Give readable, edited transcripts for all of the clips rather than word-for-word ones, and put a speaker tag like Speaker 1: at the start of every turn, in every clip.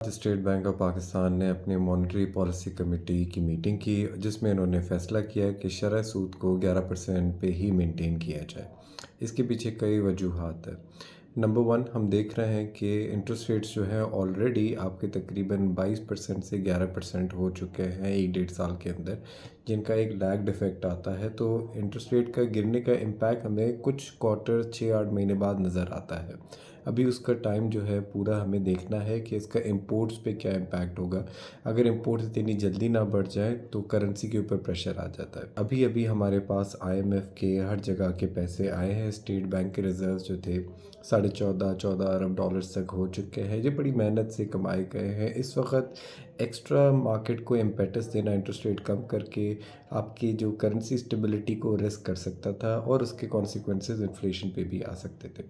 Speaker 1: State bank of Pakistan ने अपनी monetary policy committee की मीटिंग की जिसमें इन्होंने फ़ैसला किया कि शरह सूद को 11% पे ही मेंटेन किया जाए। इसके पीछे कई वजूहात हैं। नंबर वन, हम देख रहे हैं कि इंटरेस्ट रेट्स जो हैं ऑलरेडी आपके तकरीबन 22% से 11% हो चुके हैं एक डेढ़ साल के अंदर, जिनका एक लैग्ड इफ़ेक्ट आता है। तो इंटरेस्ट रेट का गिरने का इम्पैक्ट हमें कुछ क्वार्टर 6-8 महीने बाद नज़र आता है। अभी उसका टाइम जो है पूरा हमें देखना है कि इसका इंपोर्ट्स पे क्या इम्पैक्ट होगा। अगर इंपोर्ट्स इतनी जल्दी ना बढ़ जाए तो करेंसी के ऊपर प्रेशर आ जाता है। अभी अभी हमारे पास आईएमएफ के हर जगह के पैसे आए हैं। स्टेट बैंक के रिजर्व्स जो थे 14.5 अरब डॉलर्स तक हो चुके हैं। ये बड़ी मेहनत से कमाए गए हैं। इस वक्त एक्स्ट्रा मार्केट को इम्पेटस देना इंटरेस्ट रेट कम करके आपकी जो करेंसी स्टेबिलिटी को रिस्क कर सकता था और उसके कॉन्सिक्वेंसेस इन्फ्लेशन पे भी आ सकते थे।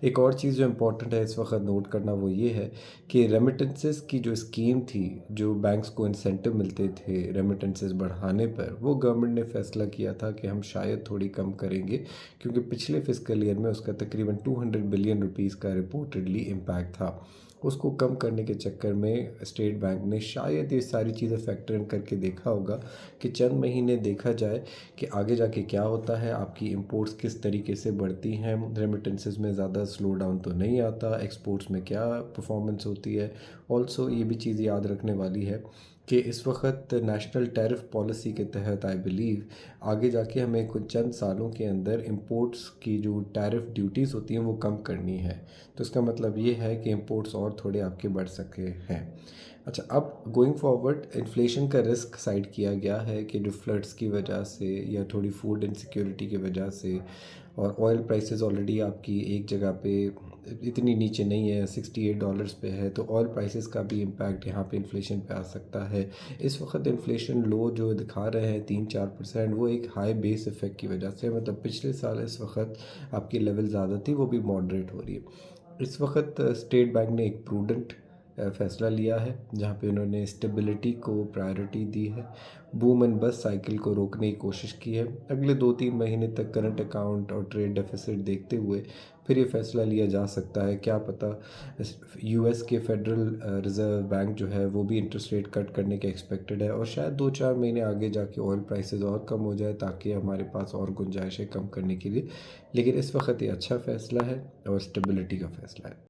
Speaker 1: एक और चीज़ जो इम्पोर्टेंट है इस वक्त नोट करना वो ये है कि रेमिटेंसेस की जो स्कीम थी, जो बैंक्स को इंसेंटिव मिलते थे रेमिटेंसेस बढ़ाने पर, वो गवर्नमेंट ने फैसला किया था कि हम शायद थोड़ी कम करेंगे, क्योंकि पिछले फिस्कल ईयर में उसका तकरीबन 200 बिलियन रुपीस का रिपोर्टेडली इम्पैक्ट था। उसको कम करने के चक्कर में स्टेट बैंक ने शायद ये सारी चीज़ें फैक्टर इन करके देखा होगा कि चंद महीने देखा जाए कि आगे जाके क्या होता है, आपकी इंपोर्ट्स किस तरीके से बढ़ती हैं, रेमिटेंसेस में ज़्यादा स्लो डाउन तो नहीं आता, एक्सपोर्ट्स में क्या परफॉर्मेंस होती है। ऑल्सो ये भी चीज़ याद रखने वाली है कि इस वक्त नेशनल टैरिफ पॉलिसी के तहत आई बिलीव आगे जाके हमें कुछ चंद सालों के अंदर इंपोर्ट्स की जो टैरिफ ड्यूटीज़ होती हैं वो कम करनी है। तो इसका मतलब ये है कि इंपोर्ट्स और थोड़े आपके बढ़ सके हैं। अच्छा, अब गोइंग फॉरवर्ड इन्फ्लेशन का रिस्क साइड किया गया है कि जो फ्लड्स की वजह से या थोड़ी फूड इनसिक्योरिटी की वजह से, और ऑयल प्राइसेस ऑलरेडी आपकी एक जगह पे इतनी नीचे नहीं है, $68 पे है, तो ऑयल प्राइसेस का भी इम्पैक्ट यहाँ पे इन्फ्लेशन पे आ सकता है। इस वक्त इन्फ्लेशन लो जो दिखा रहे हैं 3-4%, वो एक हाई बेस इफ़ेक्ट की वजह से, मतलब पिछले साल इस वक्त आपकी लेवल ज़्यादा थी, वो भी मॉडरेट हो रही है। इस वक्त स्टेट बैंक ने एक प्रूडेंट फ़ैसला लिया है जहाँ पे उन्होंने स्टेबिलिटी को प्रायोरिटी दी है, बूम एंड बस्ट साइकिल को रोकने की कोशिश की है। अगले 2-3 महीने तक करंट अकाउंट और ट्रेड डेफिसिट देखते हुए फिर ये फ़ैसला लिया जा सकता है। क्या पता यूएस के फेडरल रिज़र्व बैंक जो है वो भी इंटरेस्ट रेट कट करने के एक्सपेक्टेड है, और शायद 2-4 महीने आगे जाके ऑयल प्राइसेस और कम हो जाए ताकि हमारे पास और गुंजाइश है कम करने के लिए। लेकिन इस वक्त ये अच्छा फ़ैसला है और स्टेबिलिटी का फ़ैसला है।